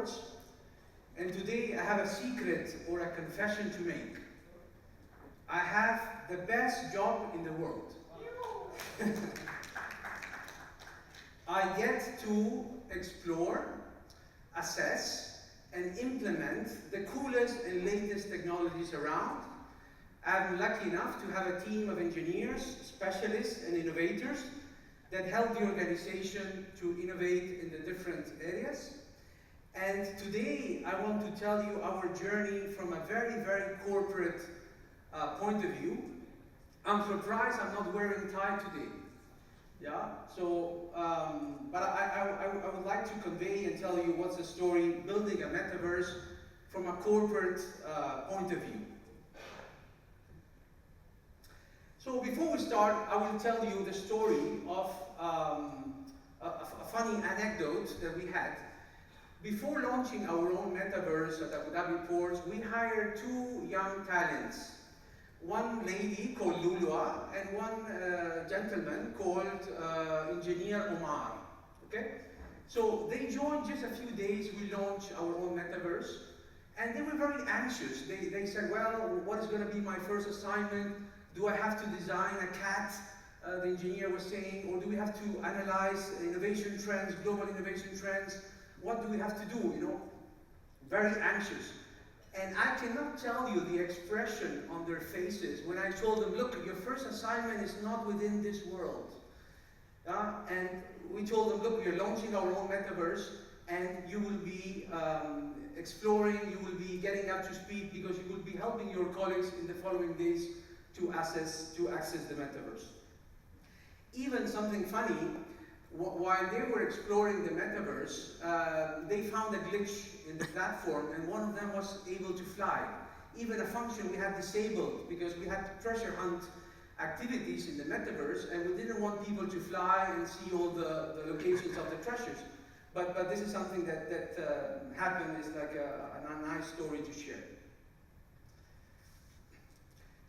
Ports, and today I have a secret or a confession to make. I have the best job in the world. I get to explore, assess, and implement the coolest and latest technologies around. I'm lucky enough to have a team of engineers, specialists, and innovators that help the organization to innovate in the different areas. And today, I want to tell you our journey from a very, very corporate point of view. I'm surprised I'm not wearing a tie today. Yeah, so, but I would like to convey and tell you what's the story building a metaverse from a corporate point of view. So before we start, I will tell you the story of a funny anecdote that we had. Before launching our own metaverse at Abu Dhabi Ports, we hired two young talents. One lady called Lulua and one gentleman called Engineer Omar. Okay? So they joined just a few days, we launched our own metaverse, and they were very anxious. They said, well, what is going to be my first assignment? Do I have to design a cat, the engineer was saying, or do we have to analyze innovation trends, global innovation trends? What do we have to do, you know? Very anxious. And I cannot tell you the expression on their faces when I told them, look, your first assignment is not within this world. And we told them, look, we're launching our own metaverse, and you will be exploring, you will be getting up to speed, because you will be helping your colleagues in the following days to access the metaverse. Even something funny, while they were exploring the metaverse, they found a glitch in the platform, and one of them was able to fly. Even a function we had disabled, because we had treasure hunt activities in the metaverse, and we didn't want people to fly and see all the locations of the treasures. But this is something that happened, is like a nice story to share.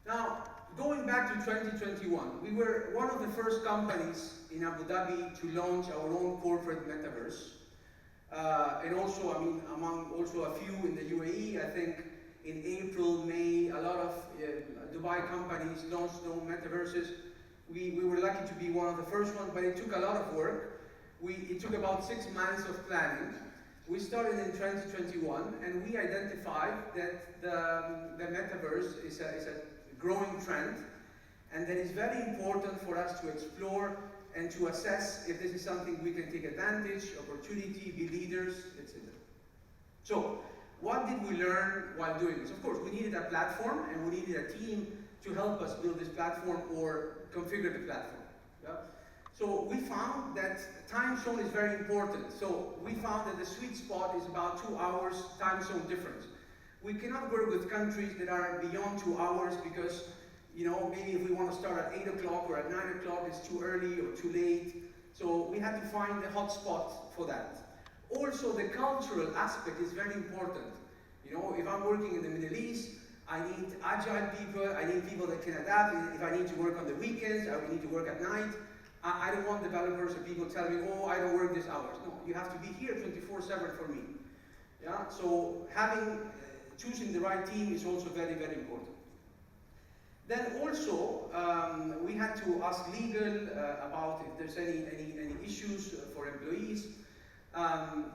Now, going back to 2021, we were one of the first companies in Abu Dhabi to launch our own corporate metaverse. And also, I mean, among also a few in the UAE, I think in April, May, a lot of Dubai companies launched their own metaverses. We were lucky to be one of the first ones, but it took a lot of work. It took about 6 months of planning. We started in 2021, and we identified that the metaverse is a growing trend, and that is very important for us to explore and to assess if this is something we can take advantage, opportunity, be leaders, etc. So, what did we learn while doing this? Of course, we needed a platform, and we needed a team to help us build this platform or configure the platform. Yeah? So we found that time zone is very important. So we found that the sweet spot is about 2 hours time zone difference. We cannot work with countries that are beyond 2 hours because, you know, maybe if we want to start at 8 o'clock or at 9 o'clock, it's too early or too late. So we had to find the hot spot for that. Also, the cultural aspect is very important. You know, if I'm working in the Middle East, I need agile people, I need people that can adapt. If I need to work on the weekends, I need to work at night. I don't want developers or people telling me, oh, I don't work these hours. No, you have to be here 24/7 for me. Yeah, so choosing the right team is also very, very important. Then also, we had to ask legal about if there's any issues for employees.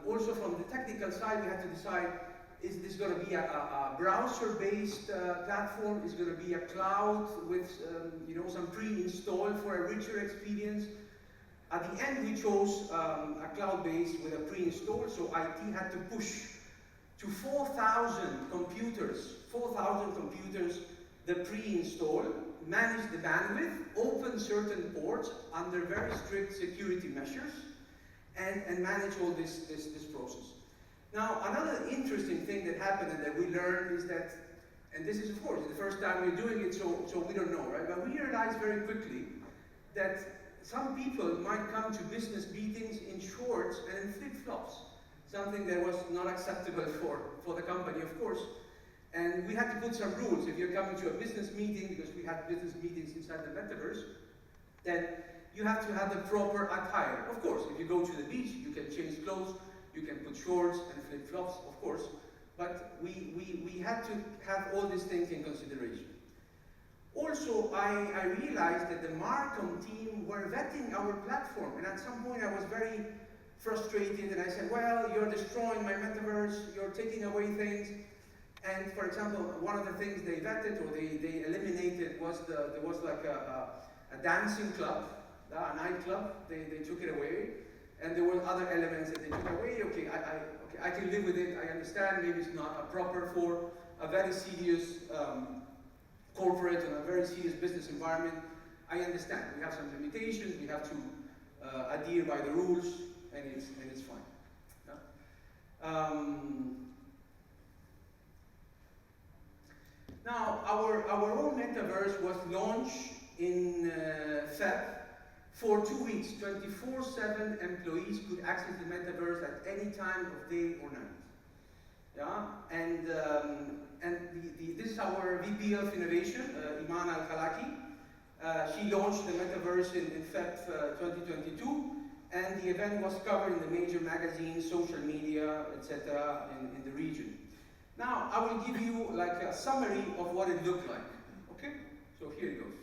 Also from the technical side, we had to decide, is this going to be a browser-based platform? Is it going to be a cloud with some pre-installed for a richer experience? At the end, we chose a cloud-based with a pre-installed, so IT had to push to 4,000 computers, the pre-install, manage the bandwidth, open certain ports under very strict security measures, and manage all this process. Now, another interesting thing that happened and that we learned is that, and this is of course the first time we're doing it, so we don't know, right? But we realized very quickly that some people might come to business meetings in shorts and in flip-flops, something that was not acceptable for the company, of course. And we had to put some rules. If you're coming to a business meeting, because we had business meetings inside the metaverse, then you have to have the proper attire. Of course, if you go to the beach, you can change clothes. You can put shorts and flip-flops, of course, but we had to have all these things in consideration. Also, I realized that the Marcom team were vetting our platform, and at some point I was very frustrated, and I said, well, you're destroying my metaverse, you're taking away things. And for example, one of the things they vetted or they eliminated was there was like a dancing club, a nightclub. They took it away, and there were other elements that they took away. Okay, I can live with it. I understand. Maybe it's not proper for a very serious corporate and a very serious business environment. I understand. We have some limitations. We have to adhere by the rules, and it's fine. Yeah? Now, our own metaverse was launched in Feb. For 2 weeks, 24/7 employees could access the metaverse at any time of day or night. Yeah, and this is our VP of Innovation, Iman Al-Khalaki. She launched the metaverse in Feb 2022, and the event was covered in the major magazines, social media, etc. in the region. Now, I will give you like a summary of what it looked like. Okay, so here it goes.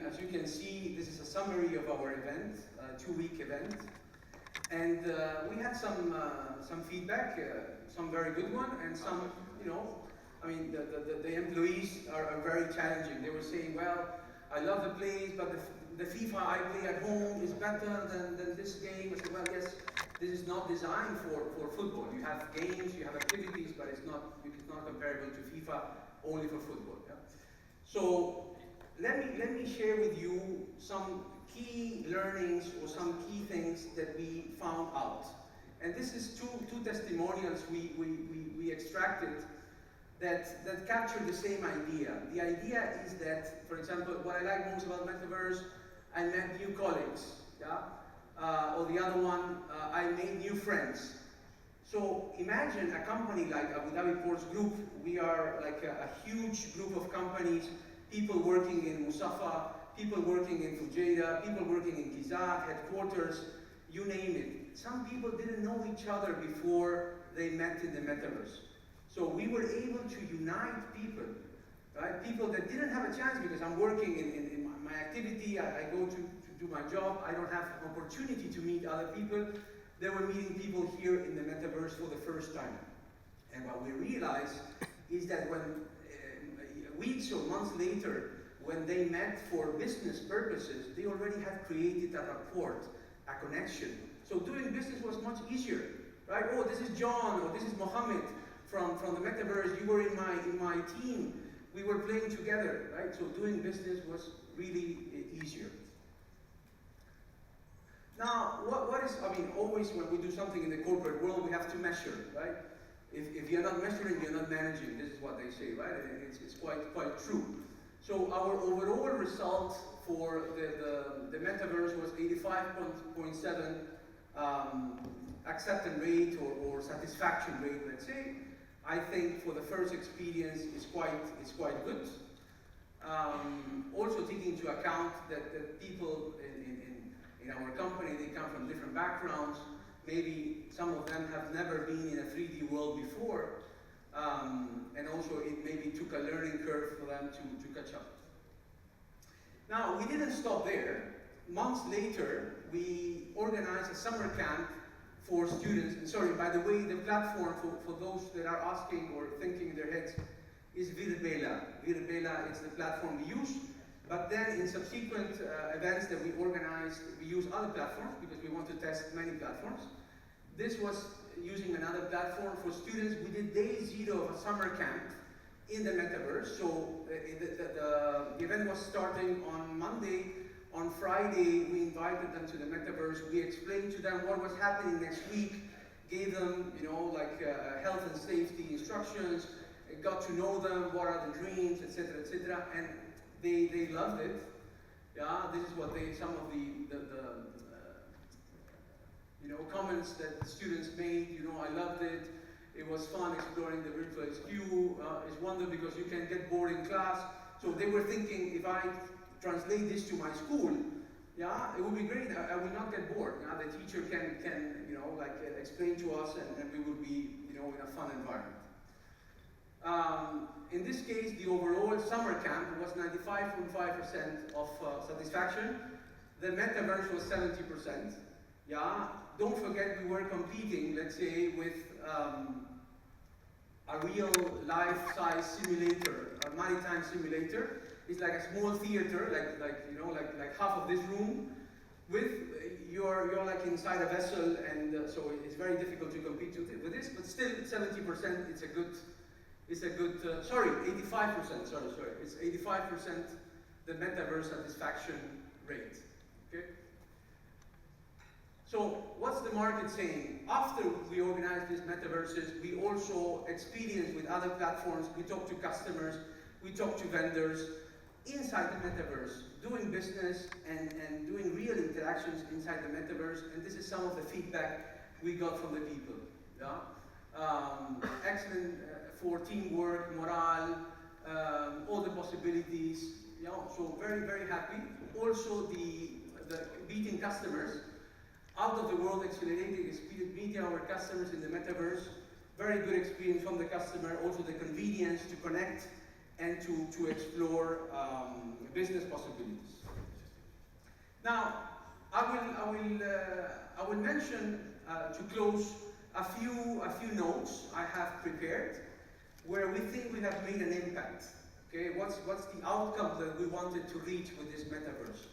As you can see, this is a summary of our event, a 2-week event, and we had some feedback, some very good one, and some, I mean, the employees are very challenging. They were saying, well, I love the place, but the FIFA I play at home is better than this game. I said, well, yes, this is not designed for football. You have games, you have activities, but it's not comparable to FIFA only for football. Yeah? So let me share with you some key learnings or some key things that we found out. And this is two testimonials we extracted that capture the same idea. The idea is that, for example, what I like most about Metaverse, I met new colleagues. Yeah? or the other one, I made new friends. So imagine a company like Abu Dhabi Ports Group. We are like a huge group of companies, people working in Musafa, people working in Fujairah, people working in Kizat, headquarters, you name it. Some people didn't know each other before they met in the metaverse. So we were able to unite people, right? People that didn't have a chance because I'm working in my activity, I go to do my job, I don't have an opportunity to meet other people. They were meeting people here in the metaverse for the first time. And what we realized is that when weeks or months later, when they met for business purposes, they already had created a rapport, a connection. So doing business was much easier, right? Oh, this is John, or this is Mohammed from the metaverse. You were in my team. We were playing together, right? So doing business was really easier. Now, what is, I mean, always when we do something in the corporate world, we have to measure, right? If you're not measuring, you're not managing. This is what they say, right? And it's quite true. So our overall result for the metaverse was 85.7 acceptance rate or satisfaction rate, let's say. I think for the first experience, it's quite good. Also taking into account that people in our company, they come from different backgrounds. Maybe some of them have never been in a 3D world before. And also it maybe took a learning curve for them to catch up. Now, we didn't stop there. Months later, we organized a summer camp for students. And sorry, by the way, the platform for those that are asking or thinking in their heads is Virbela. Virbela is the platform we use. But then in subsequent events that we organized, we use other platforms because we want to test many platforms. This was using another platform for students. We did day 0 of a summer camp in the metaverse. So the event was starting on Monday. On Friday, we invited them to the metaverse. We explained to them what was happening next week, gave them, health and safety instructions, got to know them, what are the dreams, etc., etc. And they loved it. Yeah, this is what some of the comments that the students made. I loved it. It was fun exploring the virtual HQ. It's wonderful because you can get bored in class. So they were thinking, if I translate this to my school, yeah, it would be great. I will not get bored. Yeah, the teacher can explain to us, and we will be, in a fun environment. In this case, the overall summer camp was 95.5% of satisfaction. The metaverse was 70%. Yeah, don't forget we were competing, let's say, with a real life-size simulator, a maritime simulator. It's like a small theater, like half of this room. With you're like inside a vessel, and so it's very difficult to compete with this. But still, 70%. It's a good. Sorry, 85%. Sorry. It's 85% the metaverse satisfaction rate. Okay. So what's the market saying? After we organized these metaverses, we also experienced with other platforms. We talked to customers. We talked to vendors inside the metaverse, doing business and doing real interactions inside the metaverse. And this is some of the feedback we got from the people. Yeah? Excellent for teamwork, morale, all the possibilities. Yeah? So very, very happy. Also the meeting customers, out of the world accelerating experience, meeting our customers in the metaverse. Very good experience from the customer. Also the convenience to connect and to explore business possibilities. Now, I will mention to close a few notes I have prepared where we think we have made an impact. Okay, what's the outcome that we wanted to reach with this metaverse?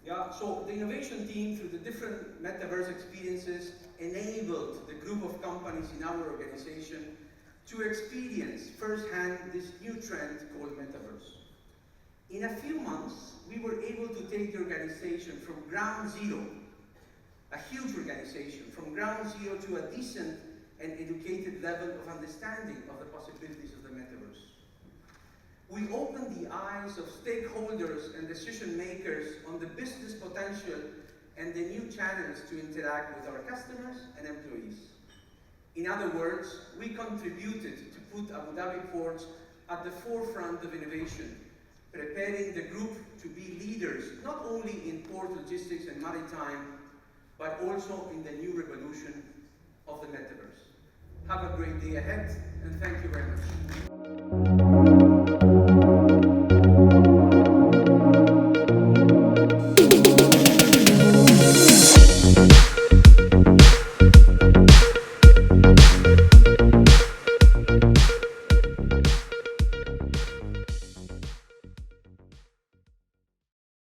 Yeah, so the innovation team, through the different metaverse experiences, enabled the group of companies in our organization to experience firsthand this new trend called metaverse. In a few months, we were able to take the organization from ground zero, a huge organization, from ground zero to a decent and educated level of understanding of the possibilities of the metaverse. We opened the eyes of stakeholders and decision makers on the business potential and the new channels to interact with our customers and employees. In other words, we contributed to put Abu Dhabi Ports at the forefront of innovation, preparing the group to be leaders not only in port logistics and maritime, but also in the new revolution of the metaverse. Have a great day ahead, and thank you very much.